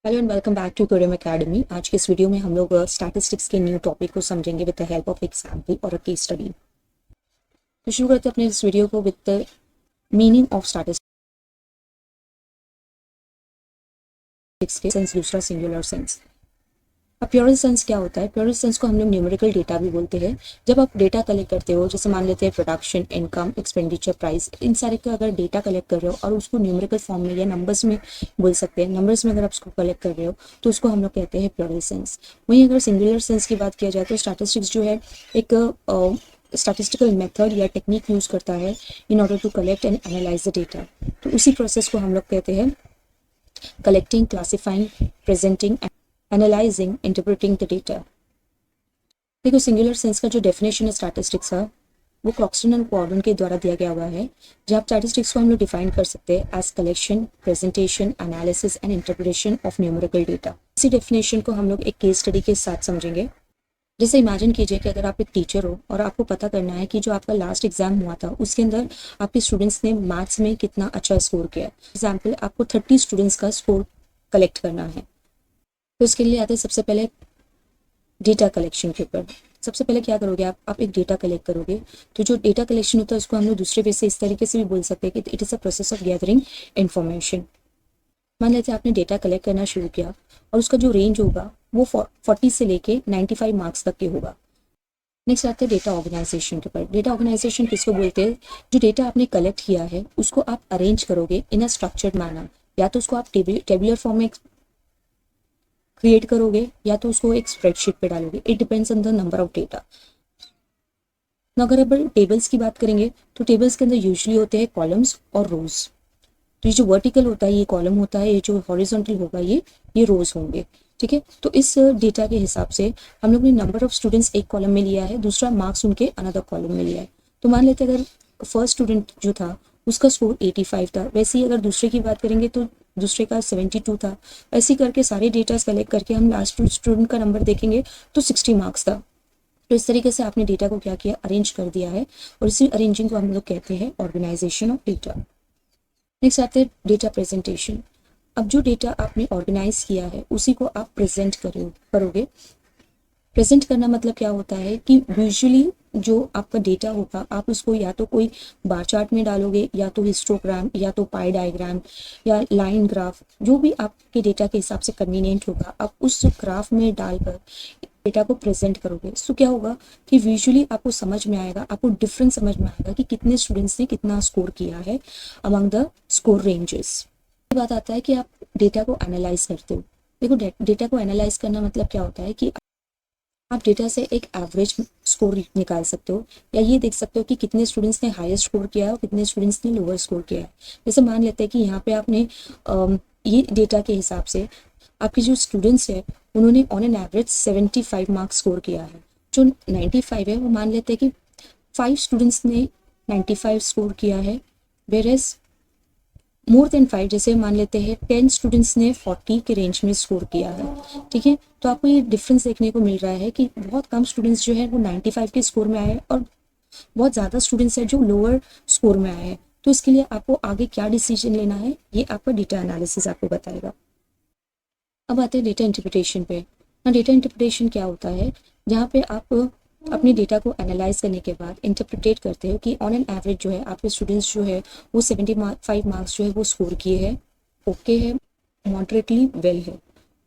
Hello and welcome back to Curium Academy. आज के इस वीडियो में हम लोग स्टैटिस्टिक्स के न्यू टॉपिक को समझेंगे with the help of example और अ केस स्टडी। तो शुरू करते हैं अपने इस वीडियो को with the meaning of statistics के सेंस, दूसरा सिंगुलर सेंस। अब प्योरल सेंस क्या होता है? प्योरल सेंस को हम लोग न्यूमेरिकल डेटा भी बोलते हैं। जब आप डेटा कलेक्ट करते हो, जैसे मान लेते हैं प्रोडक्शन, इनकम, एक्सपेंडिचर, प्राइस, इन सारे का अगर डेटा कलेक्ट कर रहे हो और उसको न्यूमेरिकल फॉर्म में या नंबर्स में बोल सकते हैं, नंबर्स में अगर आप उसको कलेक्ट कर रहे हो तो उसको हम लोग कहते हैं प्योरल सेंस। वहीं अगर सिंगुलर सेंस की बात किया जाए तो स्टैटिस्टिक्स जो है एक स्टैटिस्टिकल मेथड या टेक्निक यूज करता है in order to collect and analyse the data. तो उसी प्रोसेस को हम लोग कहते हैं collecting, classifying, presenting, analysing, interpreting the data. देखो, सिंगुलर सेंस का जो डेफिनेशन है स्टैटिस्टिक्स का, वो क्रॉक्सटन एंड गॉर्डन के द्वारा दिया गया हुआ है, जहाँ स्टैटिस्टिक्स को हम लोग डिफाइन कर सकते हैं as collection, presentation, analysis and interpretation of numerical data. इसी डेफिनेशन को हम लोग एक केस स्टडी के साथ समझेंगे। जैसे इमेजिन कीजिए कि अगर आप एक टीचर हो और आपको पता करना है कि जो आपका लास्ट एग्जाम हुआ था उसके अंदर आपके स्टूडेंट्स ने मैथ्स में कितना अच्छा स्कोर किया है। एग्जाम्पल, आपको 30 स्टूडेंट्स का स्कोर कलेक्ट करना है। तो इसके लिए आते हैं सबसे पहले डेटा कलेक्शन के ऊपर। सबसे पहले क्या करोगे आप एक डेटा कलेक्ट करोगे। तो जो डेटा कलेक्शन होता है उसको हम लोग दूसरे वे से इस तरीके से भी बोल सकते हैं कि it is a process of gathering information. मान लेते हैं आपने डेटा कलेक्ट करना शुरू किया और उसका जो रेंज होगा वो 40 से लेके 95 मार्क्स तक के होगा। नेक्स्ट आते हैं डेटा ऑर्गेनाइजेशन के ऊपर। डेटा ऑर्गेनाइजेशन किसको बोलते हैं? जो डेटा आपने कलेक्ट किया है उसको आप अरेंज करोगे इन अ स्ट्रक्चर्ड मैनर। या तो उसको आप टेबुलर फॉर्म में क्रिएट करोगे या तो उसको एक स्प्रेडशीट पे डालोगे। It depends on the number of data. अगर अब टेबल्स की बात करेंगे तो टेबल्स के अंदर यूजुअली होते हैं कॉलम्स और रोज। तो ये जो वर्टिकल होता है ये कॉलम होता है, ये जो हॉरिजॉन्टल होगा ये रोज होंगे। ठीक है, तो इस डेटा के हिसाब से हम लोग ने नंबर ऑफ स्टूडेंट्स एक कॉलम में लिया है, दूसरा मार्क्स उनके अनदर कॉलम में लिया है। तो मान लेते अगर फर्स्ट स्टूडेंट जो था उसका स्कोर 85 था, वैसे ही अगर दूसरे की बात करेंगे तो दूसरे का 72 था। ऐसे करके सारे डेटा कलेक्ट करके हम लास्ट स्टूडेंट का नंबर देखेंगे तो 60 मार्क्स था। तो इस तरीके से आपने डेटा को क्या किया, अरेंज कर दिया है, और इसी अरेंजिंग को हम लोग कहते हैं ऑर्गेनाइजेशन ऑफ डेटा। नेक्स्ट आते हैं डेटा प्रेजेंटेशन। अब जो डेटा आपने ऑर्गेनाइज किया है उसी को आप प्रेजेंट करोगे। प्रेजेंट करना मतलब क्या होता है कि विजुअली जो आपका डेटा होगा आप उसको या तो कोई बार चार्ट में डालोगे, या तो हिस्टोग्राम, या तो पाई डायग्राम, या लाइन ग्राफ, जो भी आपके डेटा के हिसाब से कन्वीनियंट होगा आप उस ग्राफ में डालकर डेटा को प्रेजेंट करोगे। तो क्या होगा कि विजुअली आपको समझ में आएगा, आपको डिफरेंस समझ में आएगा कि कितने स्टूडेंट्स ने कितना स्कोर किया है अमंग द स्कोर रेंजेस। बात आता है कि आप डेटा को एनालाइज करते हो। देखो, डेटा को एनालाइज करना मतलब क्या होता है कि आप डेटा से एक एवरेज स्कोर निकाल सकते हो, या ये देख सकते हो कि कितने स्टूडेंट्स ने हाईएस्ट स्कोर किया है और कितने स्टूडेंट्स ने लोअर स्कोर किया है। जैसे मान लेते हैं कि यहाँ पे आपने ये डेटा के हिसाब से आपके जो स्टूडेंट्स है उन्होंने on an average 75 marks score किया है। जो 95 है वो मान लेते हैं कि 5 स्टूडेंट्स ने 95 स्कोर किया है, वेर एज मोर देन 5 जैसे मान लेते हैं 10 स्टूडेंट्स ने 40 के रेंज में स्कोर किया है। ठीक है, तो आपको ये डिफरेंस देखने को मिल रहा है कि बहुत कम स्टूडेंट्स जो है वो 95 के स्कोर में आए हैं और बहुत ज़्यादा स्टूडेंट्स है जो लोअर स्कोर में आए हैं। तो इसके लिए आपको आगे क्या डिसीजन लेना है ये आपका डेटा एनालिसिस आपको बताएगा। अब आते हैं डेटा इंटरप्रिटेशन पे। ना, डेटा इंटरप्रिटेशन क्या होता है? जहाँ पे आप अपने डेटा को एनालाइज करने के बाद इंटरप्रिटेट करते हो कि ऑन एन एवरेज जो है आपके स्टूडेंट्स जो है वो 75 मार्क्स जो है वो स्कोर किए हैं, ओके है, मॉडरेटली वेल है।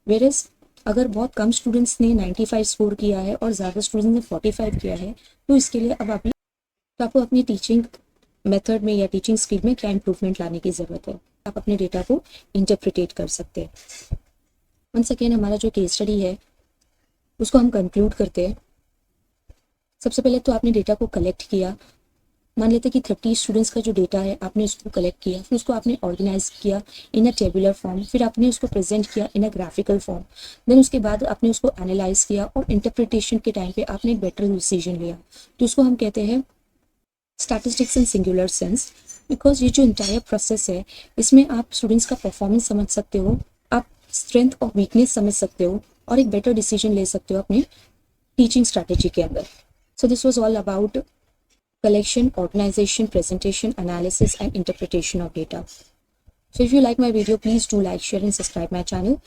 वेर एज अगर बहुत कम स्टूडेंट्स ने 95 स्कोर किया है और ज़्यादा स्टूडेंट्स ने 45 किया है, तो इसके लिए अब आपको अपनी टीचिंग मेथड में या टीचिंग स्किल में क्या इंप्रूवमेंट लाने की ज़रूरत है। आप अपने डेटा को इंटरप्रिटेट कर सकते हैं। वंस अगेन हमारा जो केस स्टडी है उसको हम कंक्लूड करते हैं। सबसे पहले तो आपने डेटा को कलेक्ट किया। मान लेते हैं कि 30 स्टूडेंट्स का जो डेटा है आपने उसको कलेक्ट किया, फिर उसको आपने ऑर्गेनाइज किया इन अ टेबुलर फॉर्म, फिर आपने उसको प्रेजेंट किया इन अ ग्राफिकल फॉर्म। देन उसके बाद आपने उसको एनालाइज किया और इंटरप्रिटेशन के टाइम पे आपने एक बेटर डिसीजन लिया। तो उसको हम कहते हैं statistics in singular sense. Because ये जो इंटायर प्रोसेस है इसमें आप स्टूडेंट्स का परफॉर्मेंस समझ सकते हो, आप स्ट्रेंथ और वीकनेस समझ सकते हो, और एक बेटर डिसीजन ले सकते हो अपने टीचिंग स्ट्रैटेजी के अंदर। So this was all about collection, organization, presentation, analysis and interpretation of data. So if you like my video, please do like, share and subscribe my channel.